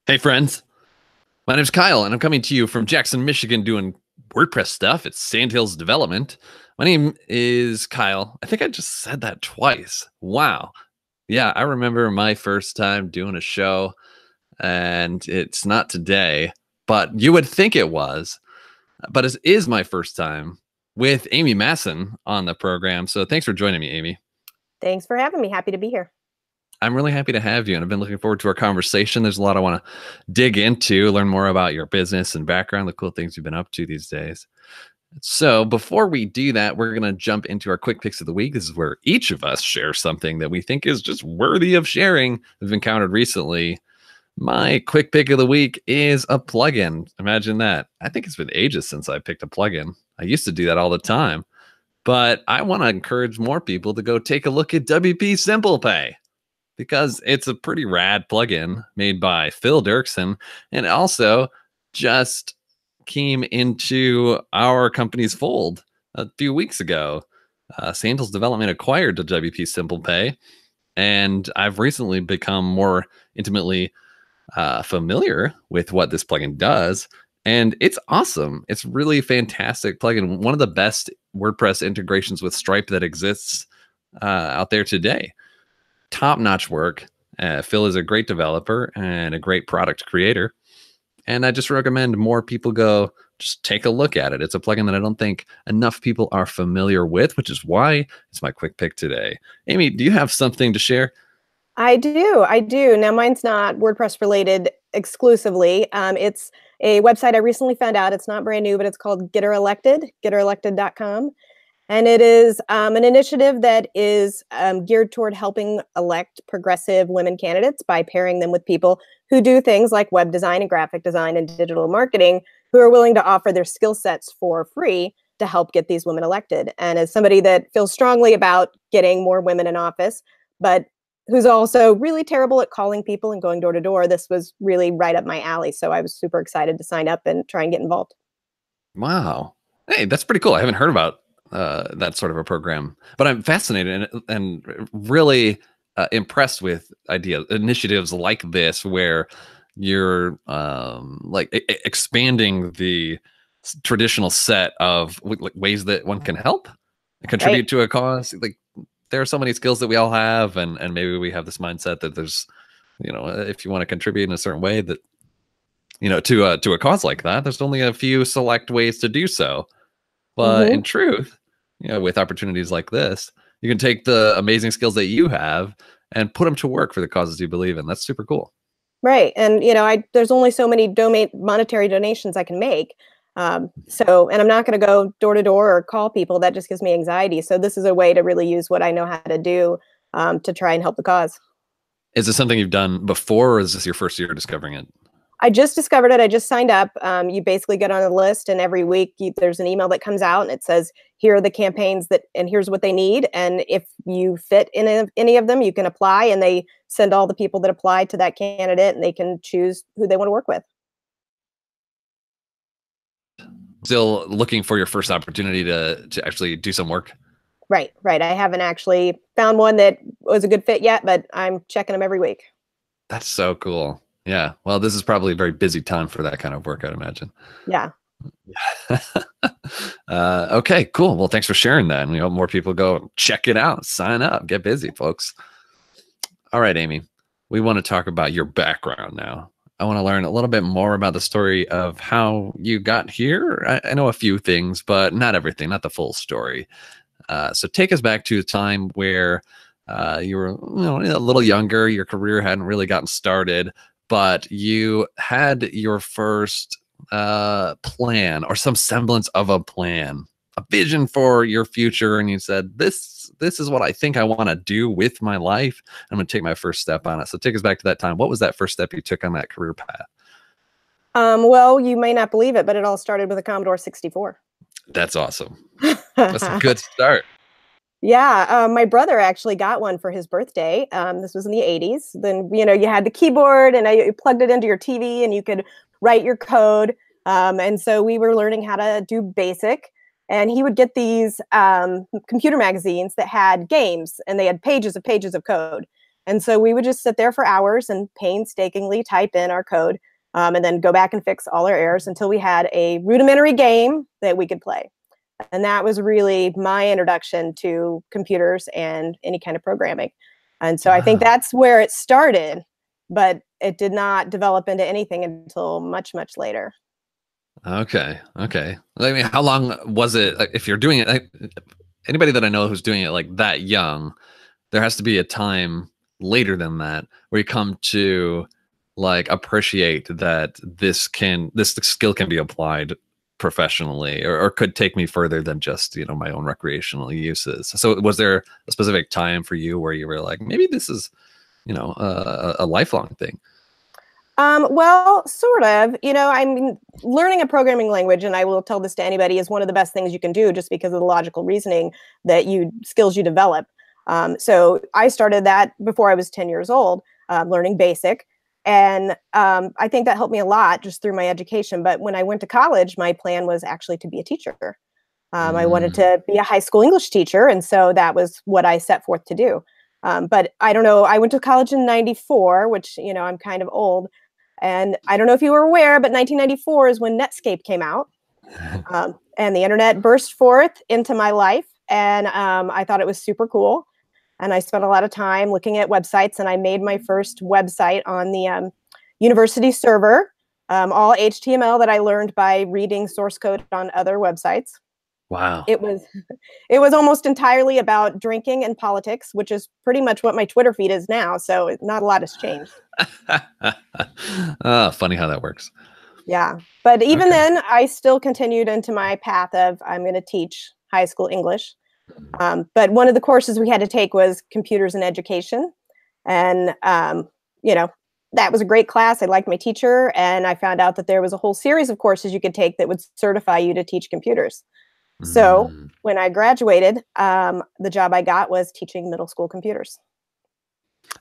Hey, friends. My name's Kyle, and I'm coming to you from Jackson, Michigan, doing WordPress stuff. It's Sandhills Development. My name is Kyle. I think I just said that twice. Wow. Yeah, I remember my first time doing a show, and it's not today, but you would think it was. But it is my first time with Amy Masson on the program. So thanks for joining me, Amy. Thanks for having me. Happy to be here. I'm really happy to have you, and I've been looking forward to our conversation. There's a lot I want to dig into, learn more about your business and background, the cool things you've been up to these days. So, before we do that, we're going to jump into our quick picks of the week. This is where each of us shares something that we think is just worthy of sharing, we've encountered recently. My quick pick of the week is a plugin. Imagine that. I think it's been ages since I picked a plugin. I used to do that all the time, but I want to encourage more people to go take a look at WP Simple Pay, because it's a pretty rad plugin made by Phil Dirksen, and also just came into our company's fold a few weeks ago. Sandals Development acquired the WP Simple Pay, and I've recently become more intimately familiar with what this plugin does, and it's awesome. It's really fantastic plugin. One of the best WordPress integrations with Stripe that exists out there today. Top-notch work. Phil is a great developer and a great product creator, and I just recommend more people go just take a look at it. It's a plugin that I don't think enough people are familiar with, which is why it's my quick pick today. Amy, do you have something to share? I do. Now, mine's not WordPress related exclusively. It's a website I recently found out. It's not brand new, but it's called Get Her Elected, getherelected.com. And it is an initiative that is geared toward helping elect progressive women candidates by pairing them with people who do things like web design and graphic design and digital marketing, who are willing to offer their skill sets for free to help get these women elected. And as somebody that feels strongly about getting more women in office, but who's also really terrible at calling people and going door to door, this was really right up my alley. So I was super excited to sign up and try and get involved. Wow. Hey, that's pretty cool. I haven't heard about that sort of a program, but I'm fascinated and really impressed with initiatives like this, where you're expanding the traditional set of ways that one can help and contribute Right. to a cause. Like, there are so many skills that we all have, and maybe we have this mindset that there's, if you want to contribute in a certain way, that to a cause like that, there's only a few select ways to do so. But in Mm-hmm. truth, with opportunities like this, you can take the amazing skills that you have and put them to work for the causes you believe in. That's super cool. Right. And, there's only so many monetary donations I can make. And I'm not going to go door to door or call people. That just gives me anxiety. So this is a way to really use what I know how to do to try and help the cause. Is this something you've done before, or is this your first year discovering it? I just discovered it. I just signed up. You basically get on a list, and every week there's an email that comes out, and it says, here are the campaigns and here's what they need. And if you fit in any of them, you can apply, and they send all the people that apply to that candidate, and they can choose who they want to work with. Still looking for your first opportunity to actually do some work? Right. I haven't actually found one that was a good fit yet, but I'm checking them every week. That's so cool. Yeah. Well, this is probably a very busy time for that kind of work, I'd imagine. Yeah. Okay, cool. Well, thanks for sharing that. And we hope more people go check it out, sign up, get busy, folks. All right, Amy, we want to talk about your background now. I want to learn a little bit more about the story of how you got here. I know a few things, but not everything, not the full story. So take us back to the time where you were a little younger, your career hadn't really gotten started, but you had your first plan, or some semblance of a plan, a vision for your future, and you said, this is what I think I want to do with my life. I'm going to take my first step on it. So take us back to that time. What was that first step you took on that career path? Well, you may not believe it, but it all started with a Commodore 64. That's awesome. That's a good start. Yeah, my brother actually got one for his birthday. This was in the 80s. Then, you had the keyboard, and you plugged it into your TV, and you could write your code. And so we were learning how to do BASIC. And he would get these computer magazines that had games, and they had pages of code. And so we would just sit there for hours and painstakingly type in our code, and then go back and fix all our errors until we had a rudimentary game that we could play. And that was really my introduction to computers and any kind of programming. And so I think Wow. that's where it started, but it did not develop into anything until much, much later. Okay. Okay. I mean, how long was it? If you're doing it, anybody that I know who's doing it like that young, there has to be a time later than that where you come to like appreciate that this skill can be applied professionally, or could take me further than just, my own recreational uses. So was there a specific time for you where you were like, maybe this is, a lifelong thing? Well, sort of. I mean, learning a programming language, and I will tell this to anybody, is one of the best things you can do, just because of the logical reasoning skills you develop. So I started that before I was 10 years old, learning BASIC. And I think that helped me a lot just through my education. But when I went to college, my plan was actually to be a teacher. I wanted Mm. to be a high school English teacher. And so that was what I set forth to do. But I don't know, I went to college in 94, which, I'm kind of old. And I don't know if you were aware, but 1994 is when Netscape came out. And the internet burst forth into my life. And I thought it was super cool. And I spent a lot of time looking at websites, and I made my first website on the university server, all HTML that I learned by reading source code on other websites. Wow. It was it was almost entirely about drinking and politics, which is pretty much what my Twitter feed is now. So not a lot has changed. Funny how that works. Yeah. But even Okay. then, I still continued into my path of I'm going to teach high school English. But one of the courses we had to take was computers and education. And, you know, that was a great class. I liked my teacher. And I found out that there was a whole series of courses you could take that would certify you to teach computers. So Mm. when I graduated, the job I got was teaching middle school computers.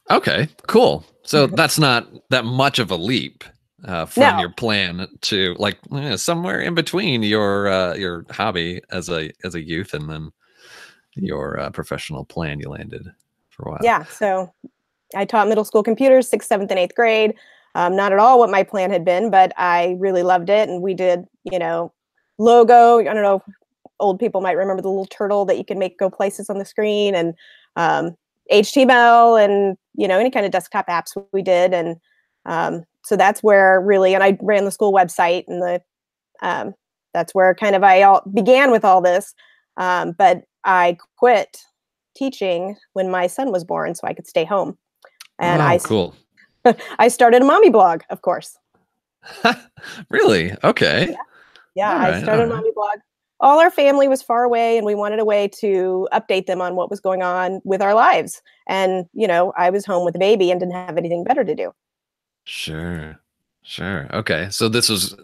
Okay, cool. So that's not that much of a leap from No, your plan to like somewhere in between your hobby as a youth and then your professional plan you landed for a while. yeah. So I taught middle school computers, sixth, seventh, and eighth grade. Not at all what my plan had been, but I really loved it. And we did, logo. I don't know, old people might remember the little turtle that you can make go places on the screen, and HTML, and any kind of desktop apps we did. And so that's where really, and I ran the school website, and that's where kind of began with all this. But I quit teaching when my son was born so I could stay home. And Oh, cool. I started a mommy blog, of course. Really? Okay. Yeah, yeah, All I right. All started a right. mommy blog. All our family was far away, and we wanted a way to update them on what was going on with our lives. And, I was home with a baby and didn't have anything better to do. Sure. Sure. Okay. So this was,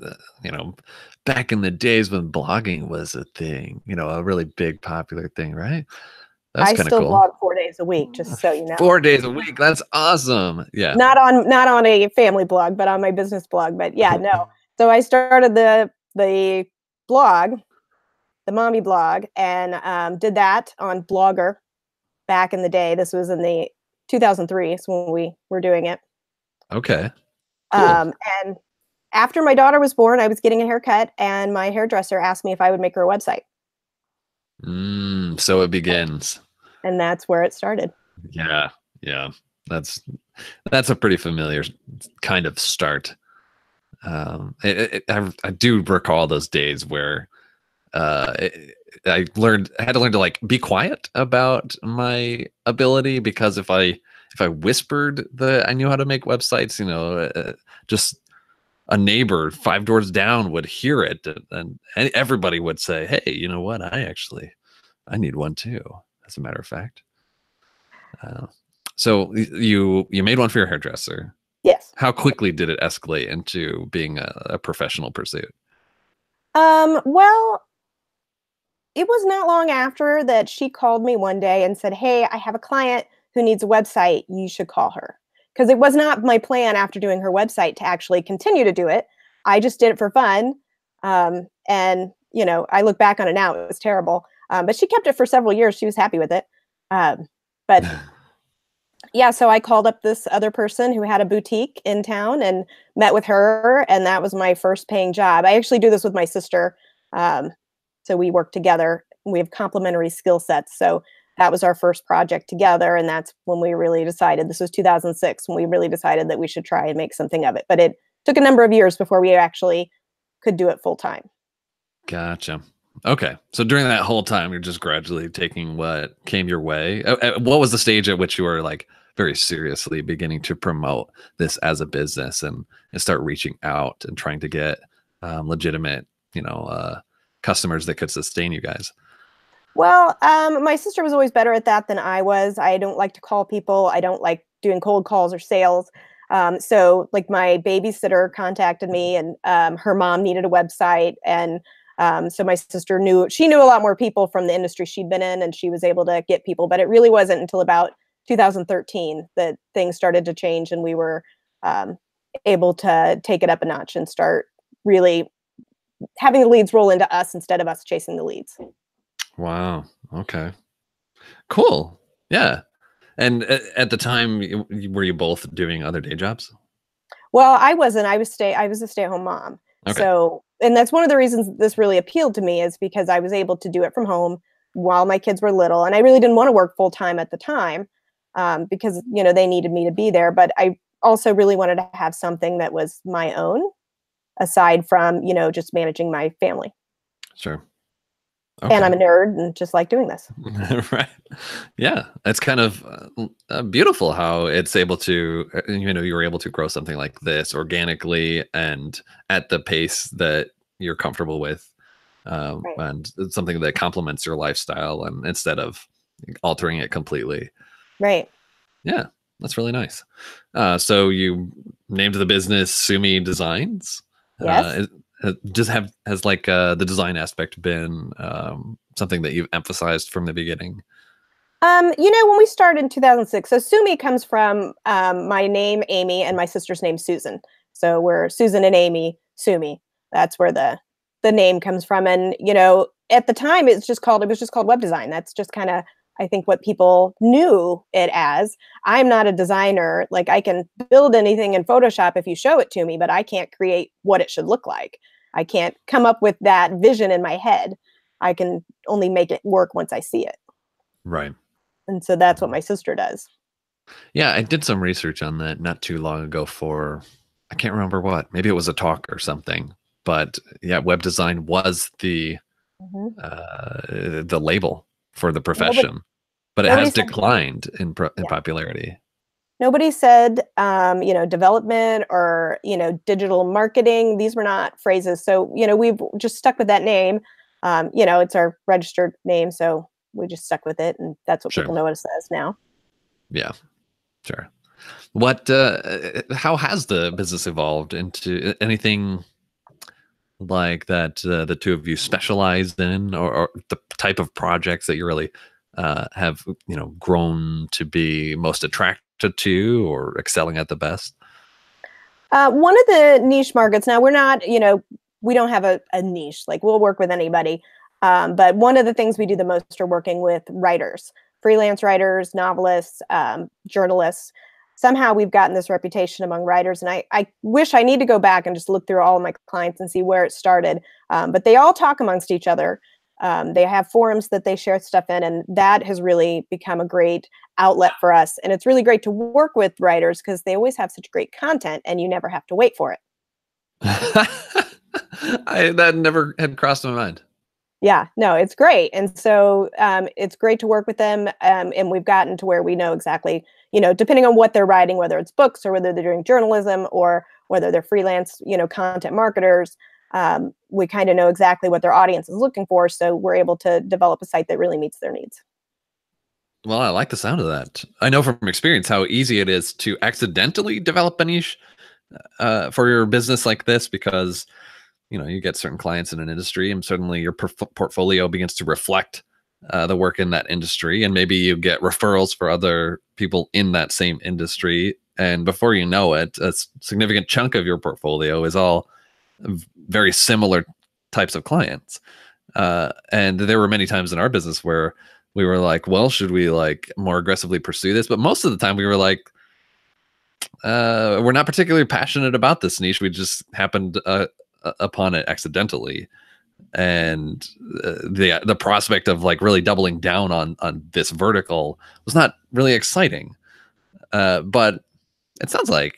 back in the days when blogging was a thing, a really big popular thing, right? That's I kind of still cool. blog 4 days a week, just so you know. 4 days a week. That's awesome. Yeah. Not on a family blog, but on my business blog. But yeah, no. So I started the blog, the mommy blog, and did that on Blogger back in the day. This was in the 2003 is when we were doing it. Okay. Cool. And after my daughter was born, I was getting a haircut, and my hairdresser asked me if I would make her a website, So it begins. and that's where it started. Yeah. Yeah. That's that's a pretty familiar kind of start. I do recall those days where I had to learn to like be quiet about my ability, because if I whispered that I knew how to make websites, just a neighbor 5 doors down would hear it, and everybody would say, "Hey, you know what? I need one too." As a matter of fact, uh, so you made one for your hairdresser. Yes. How quickly did it escalate into being a professional pursuit? Well, it was not long after that she called me one day and said, "Hey, I have a client who needs a website. You should call her." Because it was not my plan after doing her website to actually continue to do it. I just did it for fun. And, I look back on it now, it was terrible. But she kept it for several years. She was happy with it. Um, but Yeah, so I called up this other person who had a boutique in town and met with her, and that was my first paying job. I actually do this with my sister. Um, so we work together. We have complementary skill sets. So that was our first project together, and that's when we really decided, this was 2006, when we really decided that we should try and make something of it. But it took a number of years before we actually could do it full time. Gotcha. Okay. So during that whole time, you're just gradually taking what came your way. What was the stage at which you were like very seriously beginning to promote this as a business and start reaching out and trying to get legitimate, customers that could sustain you guys? Well, my sister was always better at that than I was. I don't like to call people. I don't like doing cold calls or sales. So, like, my babysitter contacted me, and her mom needed a website, and so my sister knew a lot more people from the industry she'd been in, and she was able to get people. But it really wasn't until about 2013 that things started to change, and we were um, able to take it up a notch and start really having the leads roll into us instead of us chasing the leads. Wow. Okay. Cool. Yeah. And at the time, were you both doing other day jobs? Well, I wasn't. I was a stay-at-home mom. Okay. So, and that's one of the reasons this really appealed to me, is because I was able to do it from home while my kids were little, and I really didn't want to work full time at the time, because they needed me to be there. But I also really wanted to have something that was my own, aside from just managing my family. Sure. And Okay. I'm a nerd and just like doing this. Right. Yeah. It's kind of beautiful how it's able to, you were able to grow something like this organically and at the pace that you're comfortable with. Right. And it's something that complements your lifestyle and instead of altering it completely. Right. Yeah. That's really nice. So you named the business Sumy Designs. Yes. Just have has like the design aspect been something that you've emphasized from the beginning? When we started in 2006, so Sumy comes from my name, Amy, and my sister's name, Susan. So we're Susan and Amy Sumy. That's where the name comes from. And at the time, it was just called web design. That's just kind of, I think, what people knew it as. I'm not a designer. Like, I can build anything in Photoshop if you show it to me, but I can't create what it should look like. I can't come up with that vision in my head. I can only make it work once I see it. Right. And so that's what my sister does. Yeah, I did some research on that not too long ago for, I can't remember what, maybe it was a talk or something. But yeah, web design was Mhm. the label for the Nobody, profession, but it nobody has said, declined in yeah, popularity. nobody said, development or, digital marketing. These were not phrases. So, we've just stuck with that name. It's our registered name. So we just stuck with it. And that's what Sure. people know us as now. Yeah, sure. How has the business evolved into anything like that the two of you specialize in, or the type of projects that you really have grown to be most attracted to or excelling at the best? One of the niche markets, now we're not, we don't have a niche, like we'll work with anybody. But one of the things we do the most are working with writers, freelance writers, novelists, journalists. Somehow we've gotten this reputation among writers. And I wish, I need to go back and just look through all of my clients and see where it started. But they all talk amongst each other. They have forums that they share stuff in, and that has really become a great outlet for us. And it's really great to work with writers because they always have such great content and you never have to wait for it. That never had crossed my mind. Yeah, no, it's great. And so it's great to work with them. And we've gotten to where we know exactly, depending on what they're writing, whether it's books or whether they're doing journalism or whether they're freelance, content marketers, we kind of know exactly what their audience is looking for. So we're able to develop a site that really meets their needs. Well, I like the sound of that. I know from experience how easy it is to accidentally develop a niche for your business like this, because you get certain clients in an industry and suddenly your portfolio begins to reflect the work in that industry, and maybe you get referrals for other people in that same industry, and before you know it, a significant chunk of your portfolio is all very similar types of clients. And there were many times in our business where we were like, well, should we like more aggressively pursue this? But most of the time we were like, we're not particularly passionate about this niche. We just happened upon it accidentally. And the prospect of like really doubling down on this vertical was not really exciting. But it sounds like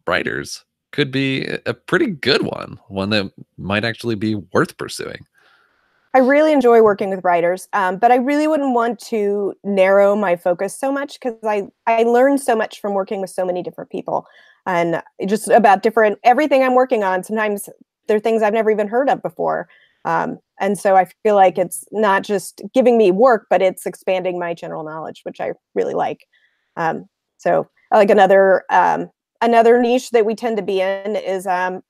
Writers could be a pretty good one that might actually be worth pursuing. I really enjoy working with writers, but I really wouldn't want to narrow my focus so much because I learned so much from working with so many different people and just about different everything I'm working on. Sometimes there are things I've never even heard of before. And so I feel like it's not just giving me work, but it's expanding my general knowledge, which I really like. So like another niche that we tend to be in is a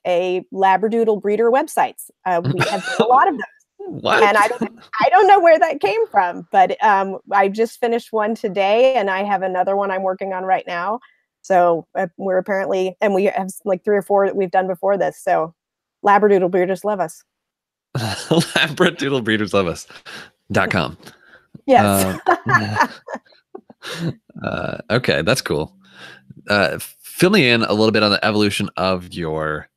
Labradoodle breeder websites. We have a lot of them. And What? I don't know where that came from, but I just finished one today, and I have another one I'm working on right now. So we're apparently, and we have like 3 or 4 that we've done before this. So Labradoodle breeders love us. Labradoodle breeders love us.com. Yes. Okay, that's cool. Fill me in a little bit on the evolution of your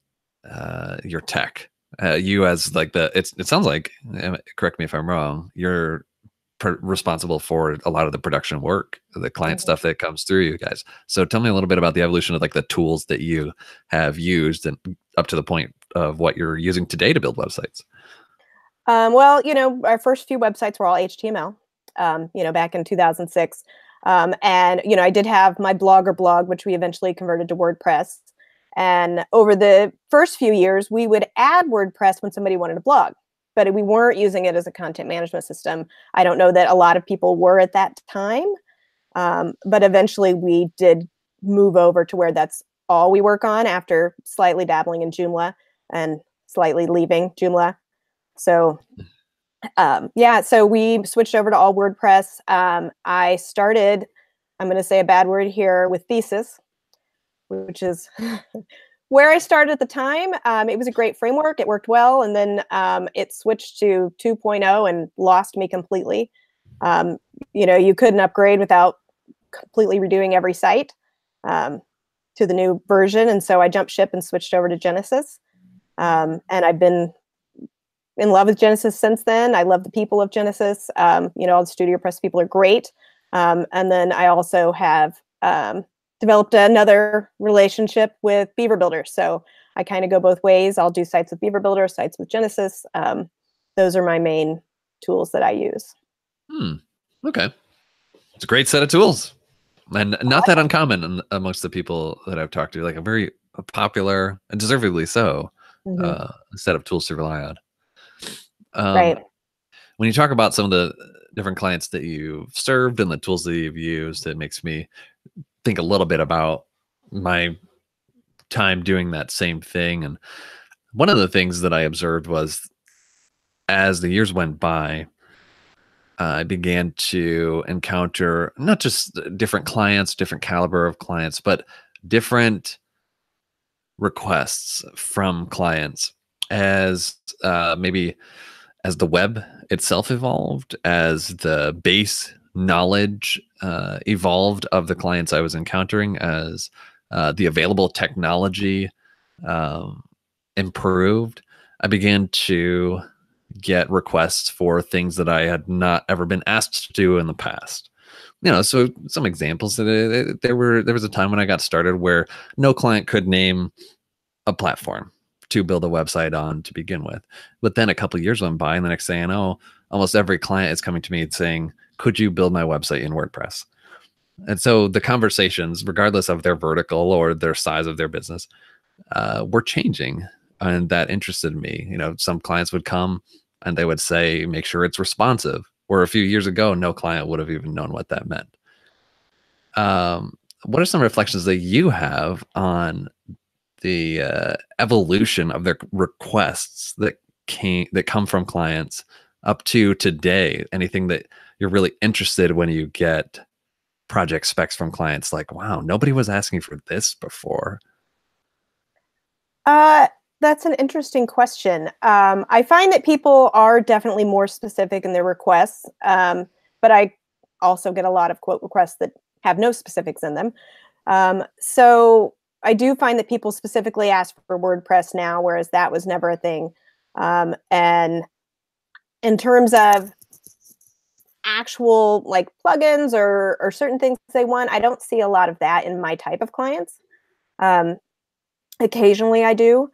tech. You as like it sounds like, correct me if I'm wrong, you're responsible for a lot of the production work, the client stuff that comes through you guys. So tell me a little bit about the evolution of like the tools that you have used and up to the point of what you're using today to build websites. Well, our first few websites were all HTML, back in 2006. And, I did have my Blogger blog, which we eventually converted to WordPress. And over the first few years, we would add WordPress when somebody wanted a blog, but we weren't using it as a content management system. I don't know that a lot of people were at that time, but eventually we did move over to where that's all we work on after slightly dabbling in Joomla and slightly leaving Joomla. So so we switched over to all WordPress. I started, I'm going to say a bad word here, with Thesis, which is where I started at the time. It was a great framework. It worked well. And then it switched to 2.0 and lost me completely. You couldn't upgrade without completely redoing every site to the new version. And so I jumped ship and switched over to Genesis. And I've been in love with Genesis since then. I love the people of Genesis. All the Studio Press people are great. And then I also have developed another relationship with Beaver Builder. So I kind of go both ways. I'll do sites with Beaver Builder, sites with Genesis. Those are my main tools that I use. Okay. It's a great set of tools. And not that uncommon amongst the people that I've talked to, like a very popular and deservedly so set of tools to rely on. Right. When you talk about some of the different clients that you've served and the tools that you've used, it makes me think a little bit about my time doing that same thing. And one of the things that I observed was as the years went by, I began to encounter not just different clients, different caliber of clients, but different requests from clients as maybe as the web itself evolved, as the base knowledge evolved of the clients I was encountering, as the available technology improved, I began to get requests for things that I had not ever been asked to do in the past. So some examples. There was a time when I got started where no client could name a platform to build a website on to begin with. But then a couple of years went by, and the next thing I know, almost every client is coming to me and saying, could you build my website in WordPress? And so the conversations, regardless of their vertical or their size of their business, were changing. And that interested me. Some clients would come and they would say, make sure it's responsive. Where a few years ago, no client would have even known what that meant. What are some reflections that you have on the evolution of their requests that come from clients up to today? Anything that you're really interested when you get project specs from clients like, wow, nobody was asking for this before? That's an interesting question. I find that people are definitely more specific in their requests. but I also get a lot of quote requests that have no specifics in them. So I do find that people specifically ask for WordPress now, whereas that was never a thing. And in terms of actual like plugins or certain things they want, I don't see a lot of that in my type of clients. Occasionally I do.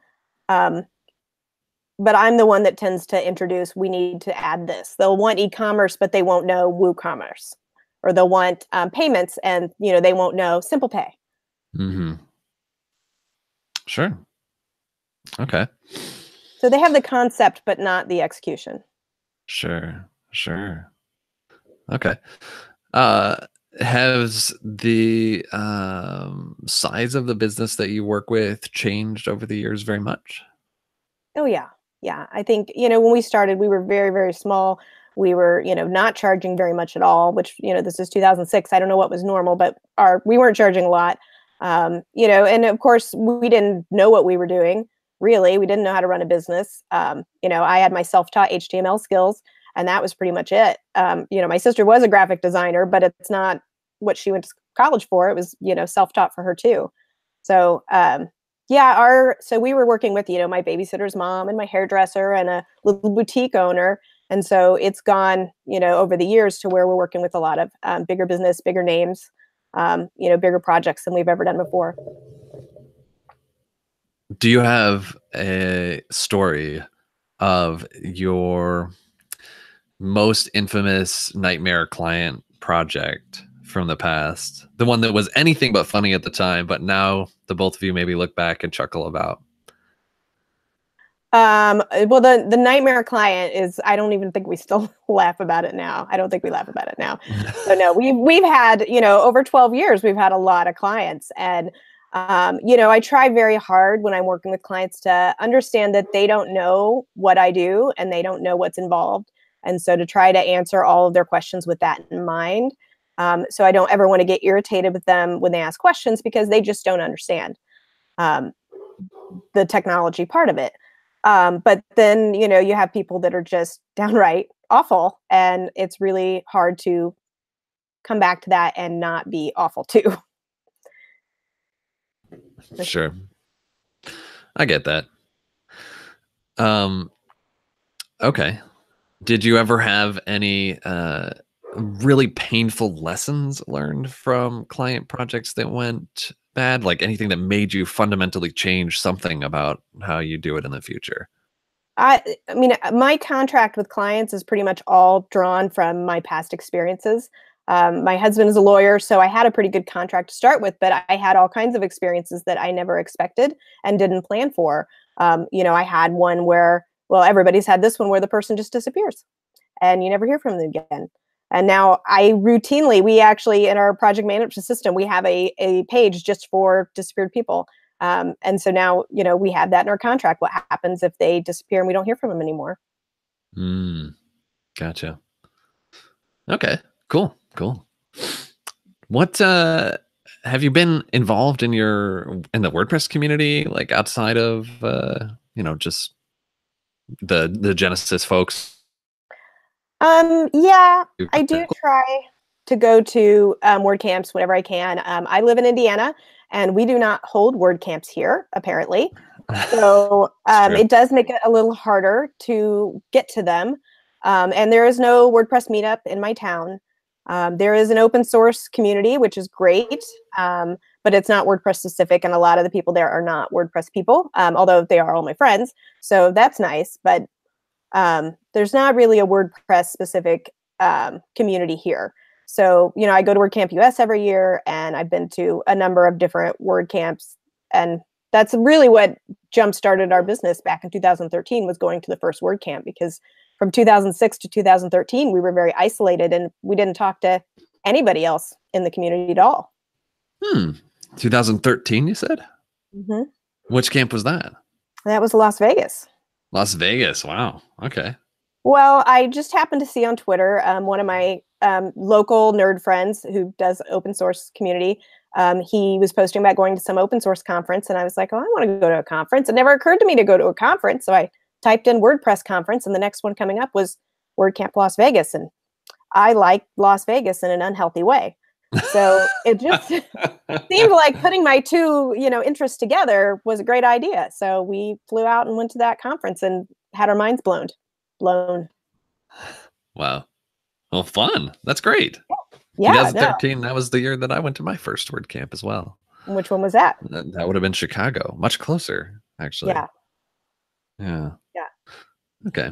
But I'm the one that tends to introduce, we need to add this. They'll want e-commerce, but they won't know WooCommerce. Or they'll want payments and, they won't know Simple Pay. Mm-hmm. Sure. Okay. So they have the concept, but not the execution. Sure. Okay. Has the size of the business that you work with changed over the years very much? Oh, yeah. Yeah. I think, when we started, we were very, very small. We were, not charging very much at all, which, this is 2006. I don't know what was normal, but we weren't charging a lot. And of course, we didn't know what we were doing, really. We didn't know how to run a business. I had my self-taught HTML skills, and that was pretty much it. My sister was a graphic designer, but it's not what she went to college for. It was, self-taught for her too. So, so we were working with, my babysitter's mom and my hairdresser and a little boutique owner. And so it's gone, over the years to where we're working with a lot of bigger business, bigger names, bigger projects than we've ever done before. Do you have a story of your most infamous nightmare client project from the past? The one that was anything but funny at the time, but now the both of you maybe look back and chuckle about. Well, the nightmare client is, I don't even think we still laugh about it now. I don't think we laugh about it now. So no, we've had, over 12 years, we've had a lot of clients. And, I try very hard when I'm working with clients to understand that they don't know what I do and they don't know what's involved. And so to try to answer all of their questions with that in mind. So I don't ever want to get irritated with them when they ask questions because they just don't understand the technology part of it. But then, you have people that are just downright awful, and it's really hard to come back to that and not be awful too. Sure. I get that. Okay. Did you ever have any really painful lessons learned from client projects that went bad? Like anything that made you fundamentally change something about how you do it in the future? I mean, my contract with clients is pretty much all drawn from my past experiences. My husband is a lawyer, so I had a pretty good contract to start with, but I had all kinds of experiences that I never expected and didn't plan for. I had one where, well, everybody's had this one where the person just disappears and you never hear from them again. And now we actually, in our project management system, we have a page just for disappeared people. And so now, we have that in our contract. What happens if they disappear and we don't hear from them anymore? Gotcha. Okay, cool. What have you been involved in the WordPress community, like outside of just the Genesis folks? Yeah, I do try to go to WordCamps whenever I can. I live in Indiana, and we do not hold WordCamps here, apparently. So it does make it a little harder to get to them. And there is no WordPress meetup in my town. There is an open source community, which is great, but it's not WordPress specific. And a lot of the people there are not WordPress people, although they are all my friends. So that's nice. But there's not really a WordPress specific community here. So, I go to WordCamp US every year, and I've been to a number of different WordCamps. And that's really what jump-started our business back in 2013, was going to the first WordCamp, because from 2006 to 2013, we were very isolated and we didn't talk to anybody else in the community at all. 2013, you said? Mm-hmm. Which camp was that? That was Las Vegas. Las Vegas. Wow. Okay. Well, I just happened to see on Twitter, one of my local nerd friends who does open source community. He was posting about going to some open source conference, and I was like, oh, I want to go to a conference. It never occurred to me to go to a conference. So I typed in WordPress conference, and the next one coming up was WordCamp Las Vegas. And I like Las Vegas in an unhealthy way. So it just seemed like putting my two, interests together was a great idea. So we flew out and went to that conference and had our minds blown. Blown. Wow. Well, fun. That's great. Yeah, no. 2013, that was the year that I went to my first WordCamp as well. Which one was that? That would have been Chicago, much closer, actually. Yeah. Yeah. Yeah. Okay.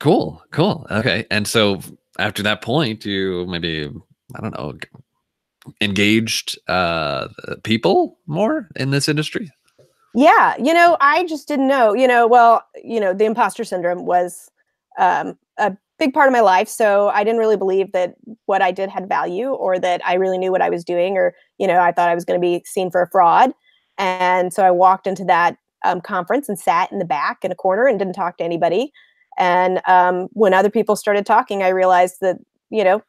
Cool. Cool. Okay. And so after that point, you maybe, I don't know, engaged people more in this industry? Yeah, I just didn't know, well, the imposter syndrome was a big part of my life. So I didn't really believe that what I did had value or that I really knew what I was doing, or, I thought I was going to be seen for a fraud. And so I walked into that conference and sat in the back in a corner and didn't talk to anybody. And when other people started talking, I realized that,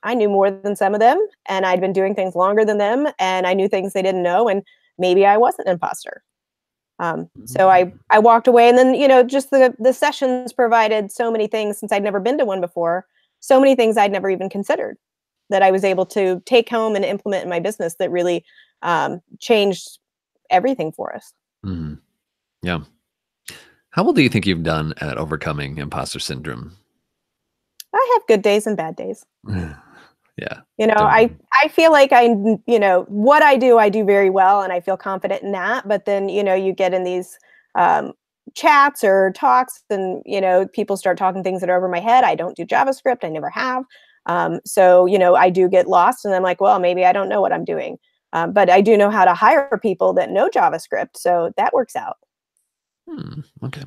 I knew more than some of them, and I'd been doing things longer than them, and I knew things they didn't know. And maybe I wasn't an imposter. So I walked away, and then, just the sessions provided so many things, since I'd never been to one before, so many things I'd never even considered that I was able to take home and implement in my business that really changed everything for us. Mhm. Yeah. How well do you think you've done at overcoming imposter syndrome? I have good days and bad days. Yeah. I feel like what I do very well, and I feel confident in that. But then, you get in these chats or talks, and, people start talking things that are over my head. I don't do JavaScript. I never have. So, I do get lost, and I'm like, well, maybe I don't know what I'm doing. But I do know how to hire people that know JavaScript. So that works out. Okay.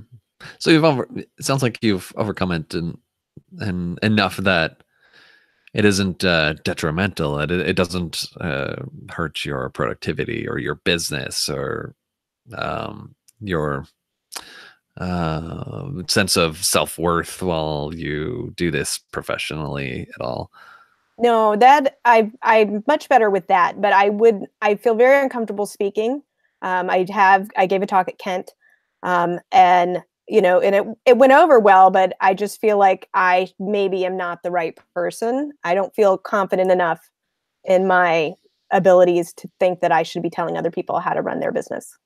So it sounds like you've overcome it and enough that it isn't detrimental. It doesn't hurt your productivity or your business or your sense of self-worth while you do this professionally at all. No, that I'm much better with that, but I feel very uncomfortable speaking. I gave a talk at Kent, and it went over well, but I just feel like I maybe am not the right person. I don't feel confident enough in my abilities to think that I should be telling other people how to run their business.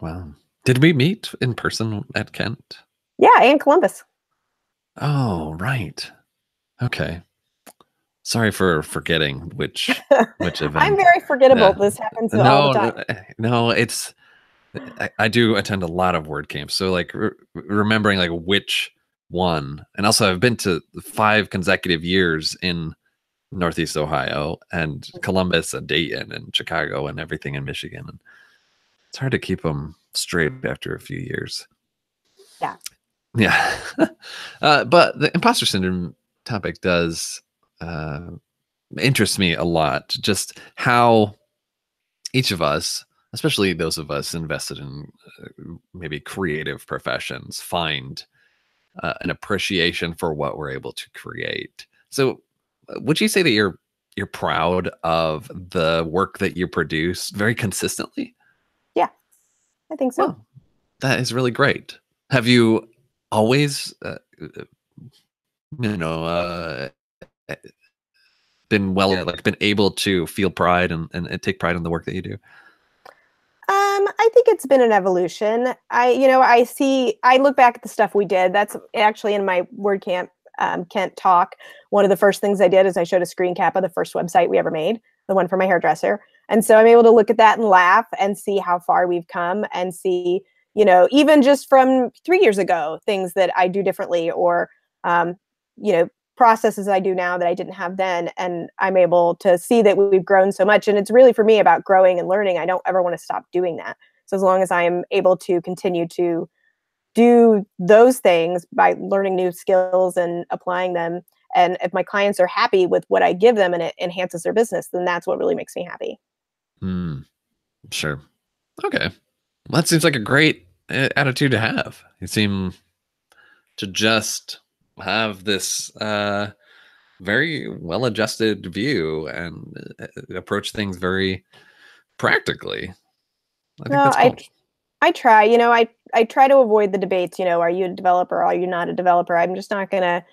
Wow. Did we meet in person at Kent? Yeah, and Columbus. Oh, right. Okay. Sorry for forgetting which I'm event. very forgettable. Yeah. This happens all the No, time. no, it's I do attend a lot of word camps, so like remembering like which one, and also I've been to 5 consecutive years in Northeast Ohio and Columbus and Dayton and Chicago and everything in Michigan. And it's hard to keep them straight after a few years. Yeah. Yeah. But the imposter syndrome topic does interest me a lot. Just how each of us, especially those of us invested in maybe creative professions, find an appreciation for what we're able to create. So, would you say that you're proud of the work that you produce very consistently? Yeah, I think so. Well, that is really great. Have you always, you know, uh, been like been able to feel pride and take pride in the work that you do? I think it's been an evolution. I look back at the stuff we did. That's actually in my WordCamp Kent talk. One of the first things I did is I showed a screen cap of the first website we ever made, the one for my hairdresser. And so I'm able to look at that and laugh and see how far we've come and see, even just from 3 years ago, things that I do differently, or, um, you know, processes I do now that I didn't have then. And I'm able to see that we've grown so much. And it's really, for me, about growing and learning. I don't ever want to stop doing that. So as long as I am able to continue to do those things by learning new skills and applying them, and if my clients are happy with what I give them and it enhances their business, then that's what really makes me happy. Hmm. Sure. Okay. Well, that seems like a great attitude to have. You seem to just have this very well adjusted view and approach things very practically. I think No, that's cool. I try, I try to avoid the debates, are you a developer? Are you not a developer? I'm just not gonna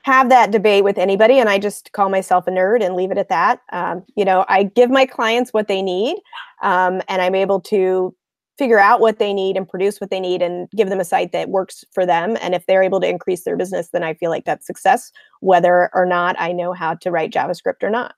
have that debate with anybody, and I just call myself a nerd and leave it at that. I give my clients what they need, and I'm able to figure out what they need and produce what they need and give them a site that works for them. And if they're able to increase their business, then I feel like that's success, whether or not I know how to write JavaScript or not.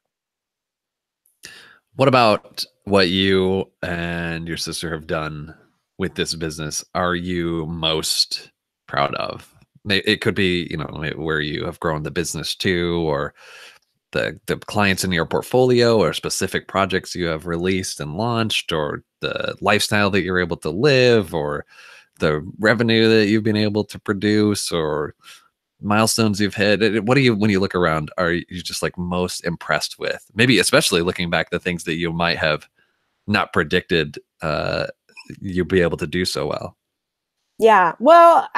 What about what you and your sister have done with this business are you most proud of? It could be, where you have grown the business to, or the clients in your portfolio, or specific projects you have released and launched, or the lifestyle that you're able to live, or the revenue that you've been able to produce, or milestones you've hit. What do you, when you look around, are you just like most impressed with? Maybe especially looking back, the things that you might have not predicted you'd be able to do so well. Yeah. Well,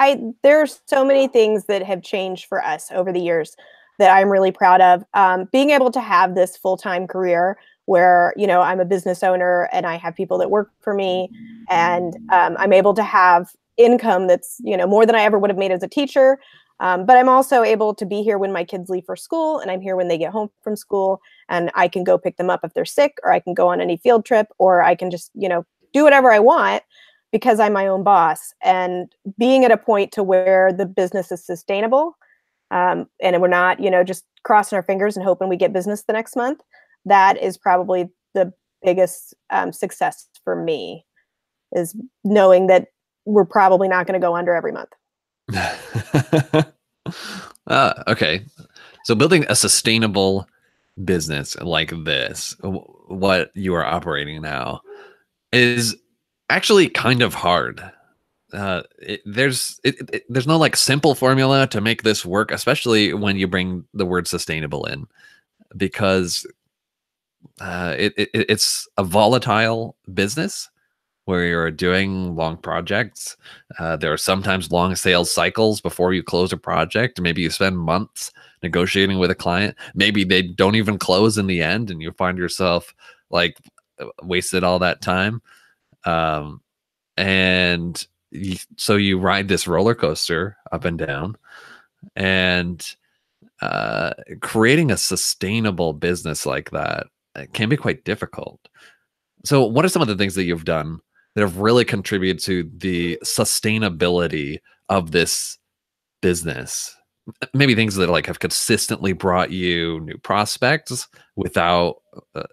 there's so many things that have changed for us over the years that I'm really proud of. Being able to have this full-time career where, I'm a business owner and I have people that work for me, and I'm able to have income that's, more than I ever would have made as a teacher. But I'm also able to be here when my kids leave for school, and I'm here when they get home from school, and I can go pick them up if they're sick, or I can go on any field trip, or I can just, do whatever I want because I'm my own boss. And being at a point to where the business is sustainable, and we're not, just crossing our fingers and hoping we get business the next month, that is probably the biggest success for me, is knowing that we're probably not going to go under every month. Okay. So building a sustainable business like this, what you are operating now, is actually kind of hard. There's no like simple formula to make this work, especially when you bring the word sustainable in, because it's a volatile business where you're doing long projects. There are sometimes long sales cycles before you close a project. Maybe you spend months negotiating with a client. Maybe they don't even close in the end, and you find yourself like wasted all that time. And so you ride this roller coaster up and down, and creating a sustainable business like that can be quite difficult. So what are some of the things that you've done that have really contributed to the sustainability of this business? Maybe things that like have consistently brought you new prospects without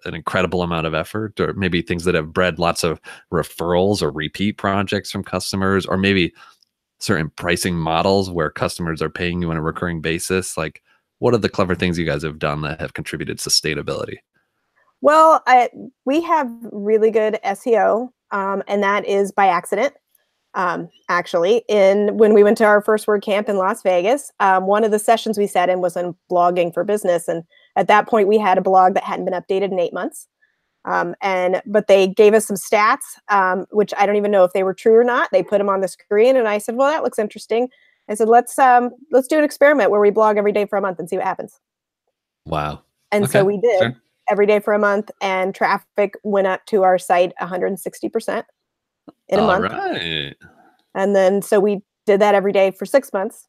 an incredible amount of effort, or maybe things that have bred lots of referrals or repeat projects from customers, or maybe certain pricing models where customers are paying you on a recurring basis. Like, what are the clever things you guys have done that have contributed sustainability? Well, we have really good SEO, and that is by accident. Actually, when we went to our first WordCamp in Las Vegas, one of the sessions we sat in was on blogging for business, and at that point, we had a blog that hadn't been updated in 8 months. But they gave us some stats, which I don't even know if they were true or not. They put them on the screen, and I said, "Well, that looks interesting." I said, "Let's do an experiment where we blog every day for a month and see what happens." Wow. And Okay. so we did. Sure. Every day for a month, and traffic went up to our site 160% in a All month. right. And then so we did that every day for 6 months,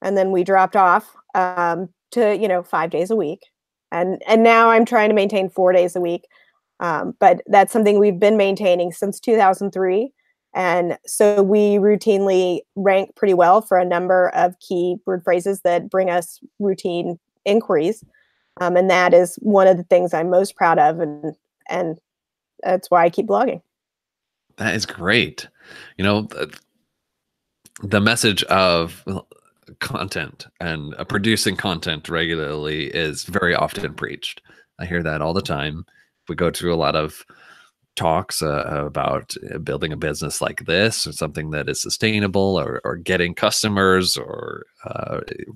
and then we dropped off to 5 days a week, and now I'm trying to maintain 4 days a week. But that's something we've been maintaining since 2003, and so we routinely rank pretty well for a number of key word phrases that bring us routine inquiries. And that is one of the things I'm most proud of, and that's why I keep blogging. That is great. You know, the message of content and producing content regularly is very often preached. I hear that all the time. We go through a lot of talks about building a business like this, or something that is sustainable, or getting customers, or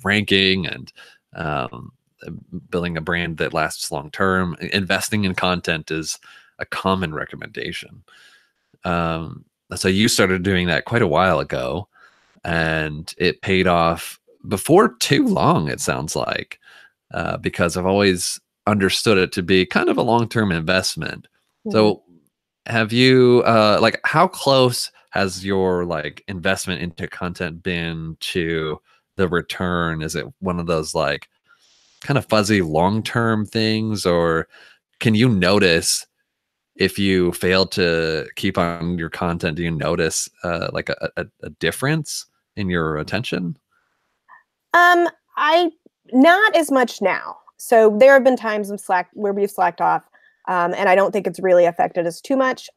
ranking, and building a brand that lasts long term. Investing in content is a common recommendation. So you started doing that quite a while ago, and it paid off before too long, it sounds like, because I've always understood it to be kind of a long-term investment. Mhm. So have you how close has your like investment into content been to the return? Is it one of those like kind of fuzzy long-term things, or can you notice if you fail to keep on your content? Do you notice like a difference in your attention? Um, I not as much now. So there have been times in Slack where we've slacked off, and I don't think it's really affected us too much.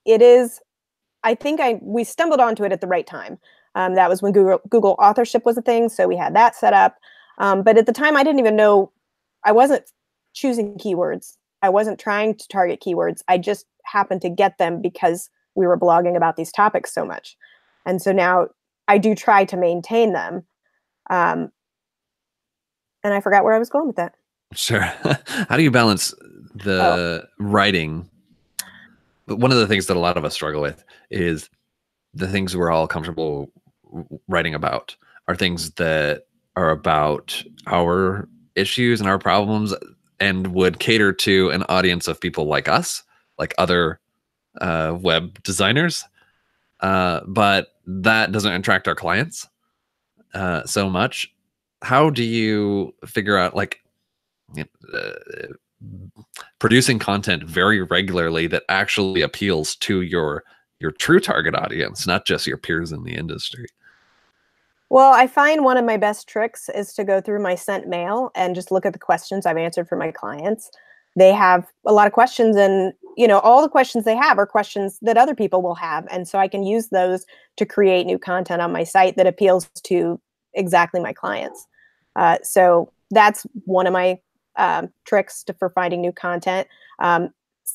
It is. I think we stumbled onto it at the right time. That was when Google authorship was a thing, so we had that set up. But at the time, I didn't even know. I wasn't choosing keywords. I wasn't trying to target keywords. I just happened to get them because we were blogging about these topics so much, and so now I do try to maintain them. Um, and I forgot where I was going with that. Sure. How do you balance Oh, the writing? But one of the things that a lot of us struggle with is the things we're all comfortable writing about are things that are about our issues and our problems and would cater to an audience of people like us, like other web designers. But that doesn't attract our clients so much. How do you figure out like producing content very regularly that actually appeals to your true target audience, not just your peers in the industry? well, I find one of my best tricks is to go through my sent mail and just look at the questions I've answered for my clients. They have a lot of questions, and all the questions they have are questions that other people will have, and so I can use those to create new content on my site that appeals to exactly my clients. So that's one of my tricks for finding new content. Um,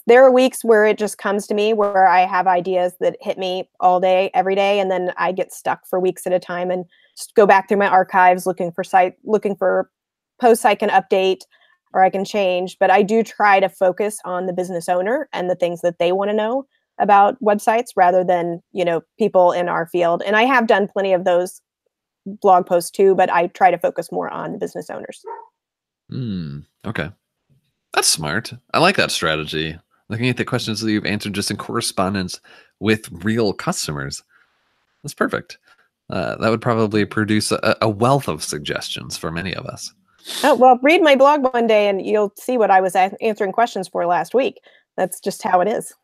there are weeks where it just comes to me where I have ideas that hit me all day, every day, and then I get stuck for weeks at a time and just go back through my archives looking for posts I can update or I can change. But I do try to focus on the business owner and the things that they want to know about websites rather than, people in our field. And I have done plenty of those blog posts too, but I try to focus more on the business owners. Okay. That's smart. I like that strategy. Looking at the questions that you've answered just in correspondence with real customers. That's perfect. That would probably produce a wealth of suggestions for many of us. Oh, well, read my blog one day and you'll see what I was answering questions for last week. That's just how it is.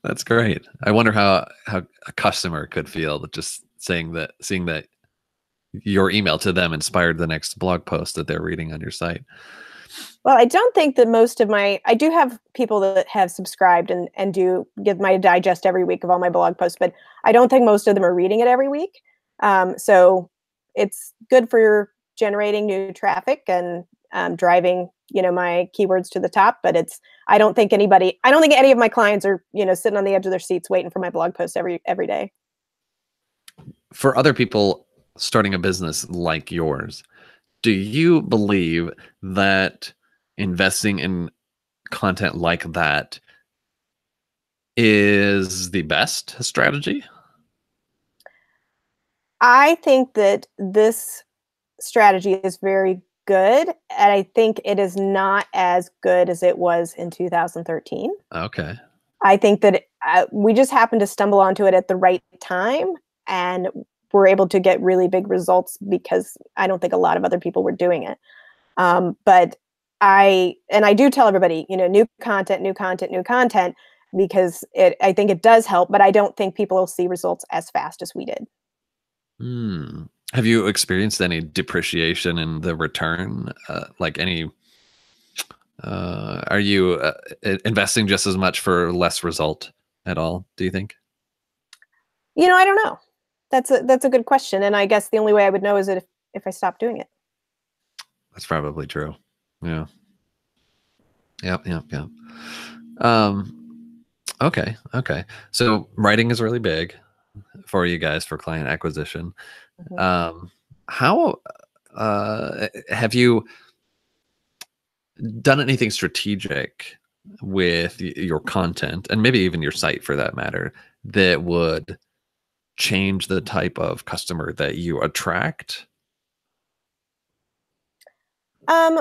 That's great. I wonder how a customer could feel just seeing that your email to them inspired the next blog post that they're reading on your site. Well, I don't think that I do have people that have subscribed and do get my digest every week of all my blog posts, but I don't think most of them are reading it every week. So it's good for generating new traffic and driving, my keywords to the top. But I don't think any of my clients are, sitting on the edge of their seats waiting for my blog posts every day. For other people starting a business like yours, do you believe that investing in content like that is the best strategy? I think that this strategy is very good, and I think it is not as good as it was in 2013. Okay. I think that we just happened to stumble onto it at the right time, and we're able to get really big results because I don't think a lot of other people were doing it. But I do tell everybody, new content, new content, new content, because I think it does help, but I don't think people will see results as fast as we did. Hmm. Have you experienced any depreciation in the return? Like any, are you investing just as much for less result at all, do you think? I don't know. That's a good question, and I guess the only way I would know is that if I stop doing it. That's probably true. Yeah. Yep. Yep. Yep. Um, okay. Okay. So writing is really big for you guys for client acquisition. Mhm. How have you done anything strategic with your content and maybe even your site for that matter that would change the type of customer that you attract?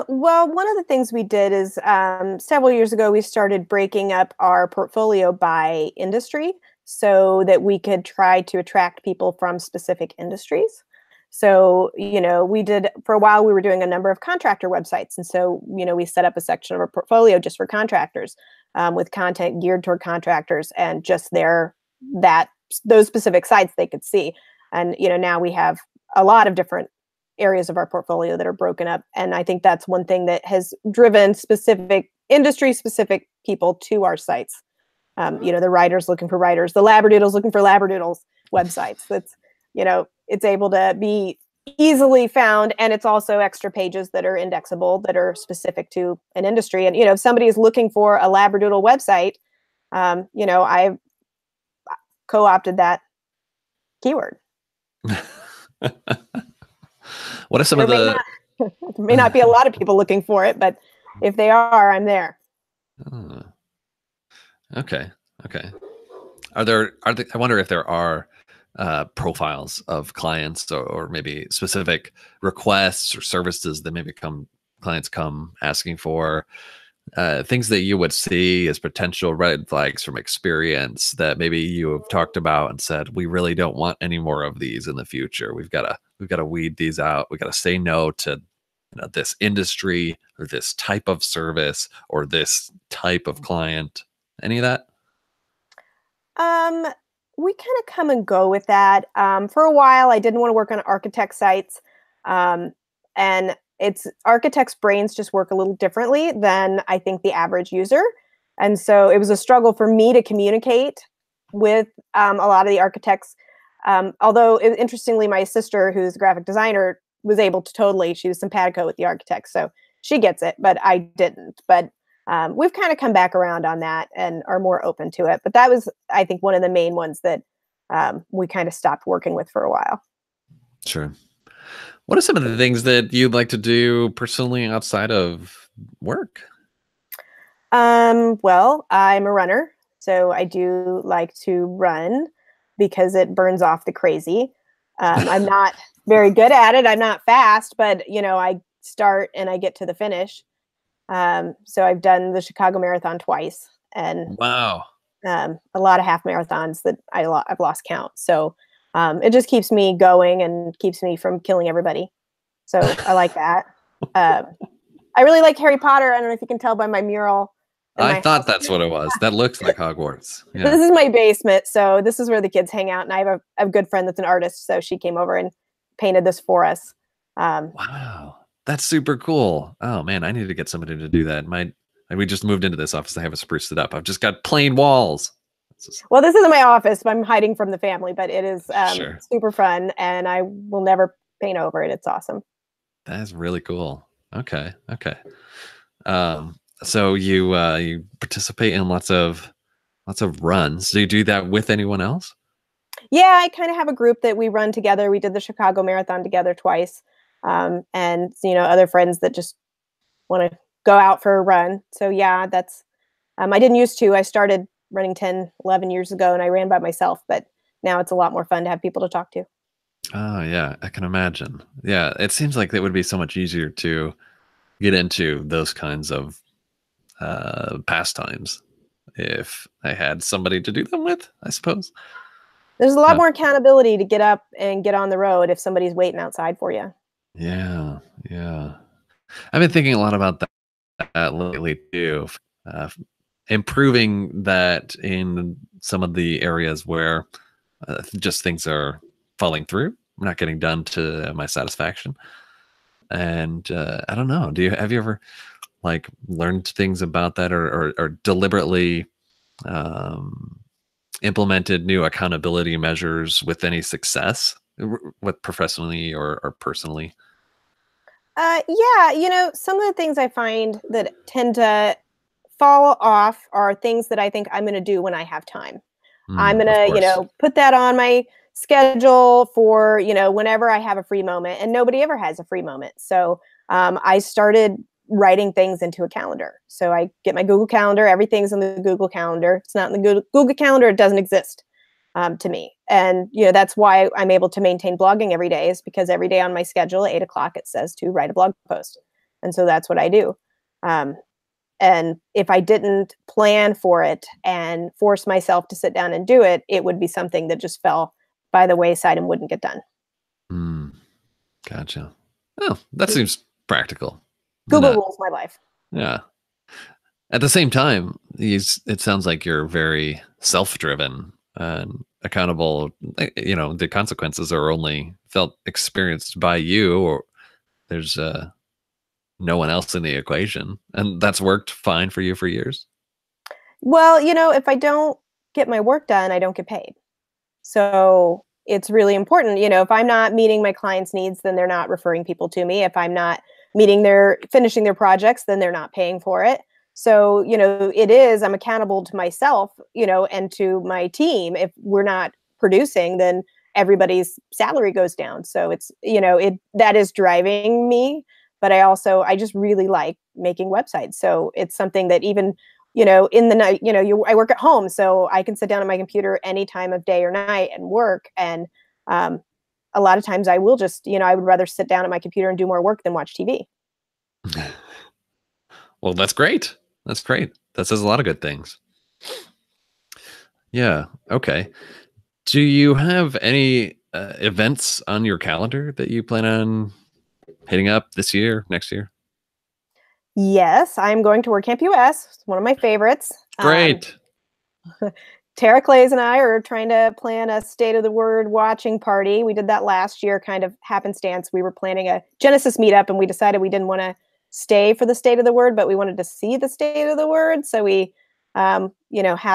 Well, one of the things we did is several years ago, we started breaking up our portfolio by industry. so that we could try to attract people from specific industries. So, we did for a while, we were doing a number of contractor websites. And so, we set up a section of our portfolio just for contractors, with content geared toward contractors and just those specific sites they could see. And, now we have a lot of different areas of our portfolio that are broken up. And I think that's one thing that has driven specific industry specific people to our sites. The writers looking for writers, the labradoodles looking for labradoodles websites. It's able to be easily found, and it's also extra pages that are indexable that are specific to an industry. And if somebody is looking for a labradoodle website, I've co-opted that keyword. What are some of the there may not be a lot of people looking for it, but if they are, I'm there. Okay. I wonder if there are profiles of clients or maybe specific requests or services that maybe clients come asking for, things that you would see as potential red flags from experience that maybe you have talked about and said, we really don't want any more of these in the future. We've got to weed these out. We got to say no to this industry or this type of service or this type of client. Any of that? We kind of come and go with that. For a while, I didn't want to work on architect sites. And architects' brains just work a little differently than I think the average user. And so it was a struggle for me to communicate with a lot of the architects. Although, interestingly, my sister, who's a graphic designer, was able to she was simpatico with the architects. So she gets it, but I didn't. But we've kind of come back around on that and are more open to it. But that was, I think, one of the main ones that we kind of stopped working with for a while. Sure. What are some of the things that you'd like to do personally outside of work? Well, I'm a runner, so I do like to run because it burns off the crazy. I'm not very good at it. I'm not fast, but I start and I get to the finish. So I've done the Chicago Marathon twice, and wow, a lot of half marathons that I've lost count. So it just keeps me going and keeps me from killing everybody. So I like that. I really like Harry Potter. I don't know if you can tell by my mural. I thought that's what it was. That looks like Hogwarts. Yeah. This is my basement. So this is where the kids hang out. And I have a good friend that's an artist. So she came over and painted this for us. Wow. That's super cool. Oh man, I need to get somebody to do that. We just moved into this office. I haven't spruced it up. I've just got plain walls. Well, this isn't my office. I'm hiding from the family, but it is Sure. super fun, and I will never paint over it. It's awesome. That's really cool. Okay. So you participate in lots of runs. Do you do that with anyone else? Yeah, I kind of have a group that we run together. We did the Chicago Marathon together twice. And other friends that just want to go out for a run. So yeah, that's I didn't used to. I started running 10, 11 years ago, and I ran by myself, but now it's a lot more fun to have people to talk to. Oh yeah, I can imagine. Yeah, it seems like it would be so much easier to get into those kinds of pastimes if I had somebody to do them with, I suppose. There's a lot more accountability to get up and get on the road if somebody's waiting outside for you. Yeah. I've been thinking a lot about that lately too. Improving that in some of the areas where just things are falling through, not getting done to my satisfaction. And I don't know. Have you ever learned things about that or deliberately implemented new accountability measures with any success, with professionally or personally? Yeah, some of the things I find that tend to fall off are things that I think I'm going to do when I have time. I'm going to, put that on my schedule for, whenever I have a free moment, and nobody ever has a free moment. So I started writing things into a calendar. So I get my Google Calendar. Everything's in the Google Calendar. It's not in the Google Calendar. It doesn't exist to me. And, that's why I'm able to maintain blogging every day, is because every day on my schedule at 8 o'clock, it says to write a blog post. And so that's what I do. And if I didn't plan for it and force myself to sit down and do it, it would be something that just fell by the wayside and wouldn't get done. Mm, gotcha. Oh, that seems practical. Why Google not? rules my life. Yeah. At the same time, it sounds like you're very self-driven and accountable. The consequences are only felt experienced by you, or there's no one else in the equation, and that's worked fine for you for years. Well, if I don't get my work done, I don't get paid. So it's really important. If I'm not meeting my clients' needs, then they're not referring people to me. If I'm not finishing their projects, then they're not paying for it. So, I'm accountable to myself, and to my team. If we're not producing, then everybody's salary goes down. So that is driving me. But I just really like making websites. So it's something that even in the night, I work at home, so I can sit down at my computer any time of day or night and work. And a lot of times I will just, I would rather sit down at my computer and do more work than watch TV. Well, that's great. That's great. That says a lot of good things. Yeah. Okay. Do you have any events on your calendar that you plan on hitting up this year, next year? Yes, I'm going to WordCamp US. It's one of my favorites. Great. Tara Clays and I are trying to plan a State of the Word watching party. We did that last year, kind of happenstance. We were planning a Genesis meetup, and we decided we didn't want to stay for the State of the Word, but we wanted to see the State of the Word. So we, had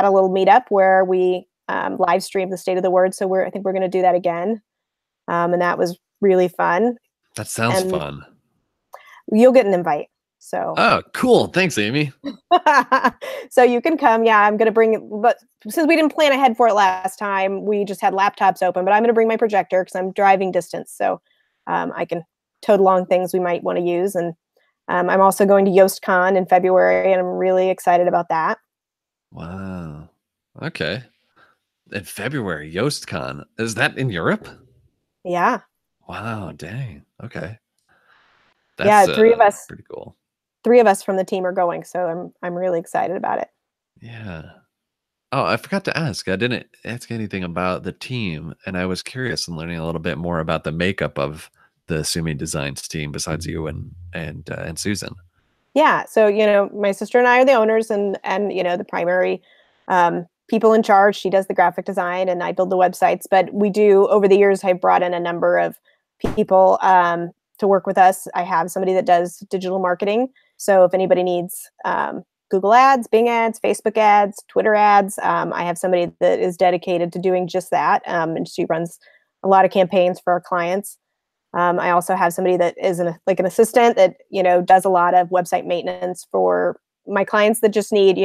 a little meetup where we live streamed the State of the Word. So I think we're going to do that again, and that was really fun. That sounds And fun. you'll get an invite. So Oh, cool. Thanks, Amy. so you can come. Yeah, I'm going to bring, but since we didn't plan ahead for it last time, we just had laptops open, but I'm going to bring my projector because I'm driving distance. So I can tote along things we might want to use. And I'm also going to YostCon in February, and I'm really excited about that. Wow. Okay. In February, YostCon. Is that in Europe? Yeah. Wow, dang. Okay. Yeah, That's pretty cool. 3 of us from the team are going, so I'm really excited about it. Yeah. Oh, I forgot to ask. I didn't ask anything about the team, and I was curious in learning a little bit more about the makeup of the Sumy Designs team besides you and Susan. Yeah, so my sister and I are the owners, and the primary people in charge. She does the graphic design, and I build the websites. But we do, over the years, I've brought in a number of people to work with us. I have somebody that does digital marketing. So if anybody needs Google ads, Bing ads, Facebook ads, Twitter ads, I have somebody that is dedicated to doing just that, and she runs a lot of campaigns for our clients. I also have somebody that is an assistant that does a lot of website maintenance for my clients that just need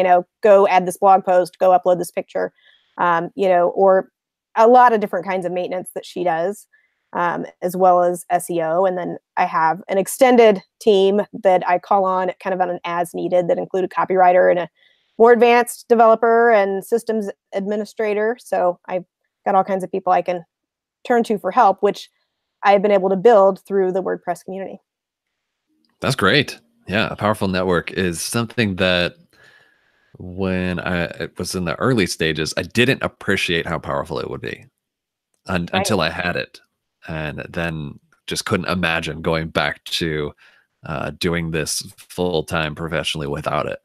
go add this blog post, go upload this picture, or a lot of different kinds of maintenance that she does, as well as SEO. And then I have an extended team that I call on kind of on an as needed, that include a copywriter and a more advanced developer and systems administrator. So I've got all kinds of people I can turn to for help, which I've been able to build through the WordPress community. That's great. Yeah, a powerful network is something that when I was in the early stages, I didn't appreciate how powerful it would be until I had it. And then just couldn't imagine going back to doing this full-time professionally without it.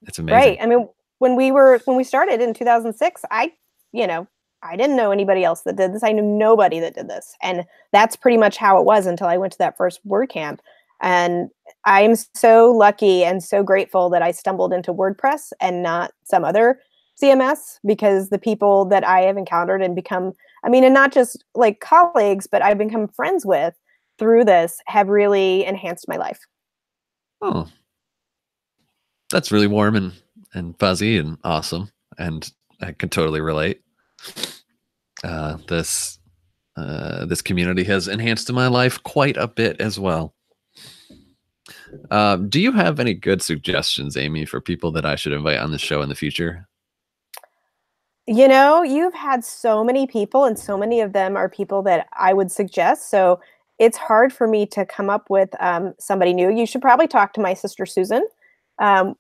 It's amazing. Right. I mean, when we started in 2006, I didn't know anybody else that did this. I knew nobody that did this. And that's pretty much how it was until I went to that first WordCamp. And I'm so lucky and so grateful that I stumbled into WordPress and not some other CMS, because the people that I have encountered and become, and not just like colleagues, but I've become friends with through this have really enhanced my life. Oh, that's really warm and fuzzy and awesome. And I can totally relate. This community has enhanced my life quite a bit as well. Do you have any good suggestions, Amy, for people that I should invite on the show in the future? You've had so many people, and so many of them are people that I would suggest. So it's hard for me to come up with somebody new. You should probably talk to my sister, Susan.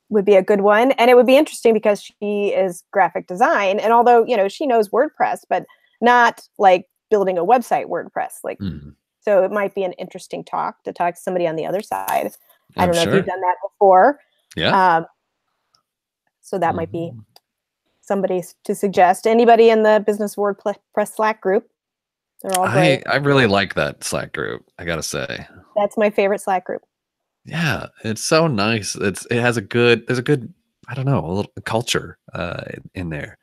would be a good one. And it would be interesting because she is graphic design. And although, she knows WordPress, but not like building a website WordPress. Like, Mhm. so it might be an interesting talk to talk to somebody on the other side. I I'm don't know if you've sure. done that before. Yeah. Um, so that might be Mhm. somebody to suggest. Anybody in the Business WordPress Slack group? They're all great. I really like that Slack group, I gotta say. That's my favorite Slack group. Yeah, it's so nice. It has there's a good, I don't know, a little culture in there.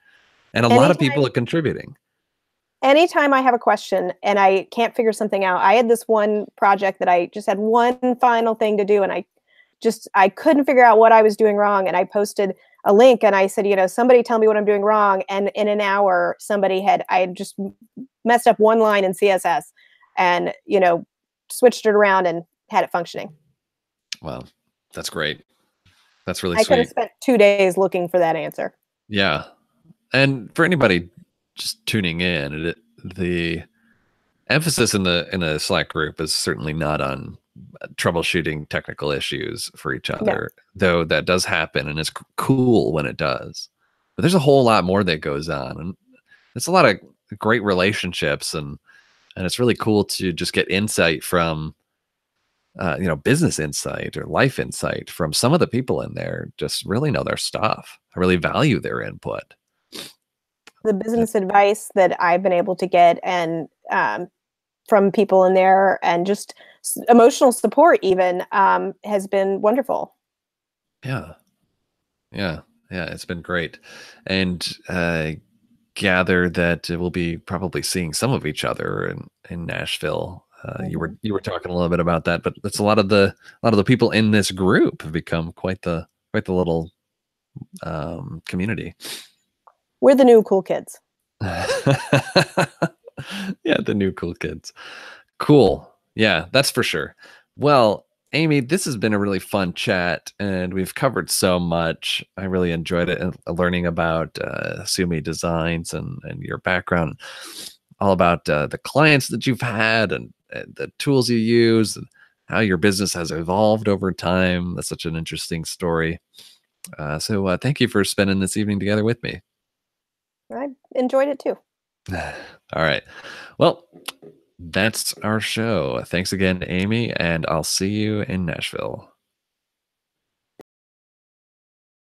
And a lot of Anytime people are contributing. anytime I have a question and I can't figure something out, I had this one project that I just had one final thing to do, and I couldn't figure out what I was doing wrong. And I posted a link and I said, somebody tell me what I'm doing wrong. And in an hour, I had just messed up one line in CSS and, switched it around and had it functioning. Well, that's great. That's really I could have sweet. spent 2 days looking for that answer. Yeah. And for anybody just tuning in, the emphasis in the Slack group is certainly not on troubleshooting technical issues for each No, other, though that does happen and it's cool when it does. But there's a whole lot more that goes on, and it's a lot of great relationships, and it's really cool to just get insight from business insight or life insight from some of the people in there. Just really know their stuff. I really value their input. the business advice that I've been able to get and from people in there and just emotional support even has been wonderful. Yeah, yeah, yeah. It's been great, and gather that we'll be probably seeing some of each other in Nashville. Mhm. You were talking a little bit about that, but it's a lot of the people in this group have become quite the little community. We're the new cool kids. Yeah, the new cool kids. Cool. Yeah, that's for sure. Well, Amy, this has been a really fun chat, and we've covered so much. I really enjoyed it, and learning about Sumy Designs and your background, all about the clients that you've had and the tools you use, and how your business has evolved over time. That's such an interesting story. Thank you for spending this evening together with me. I enjoyed it too. All right. Well, that's our show. Thanks again, Amy, and I'll see you in Nashville.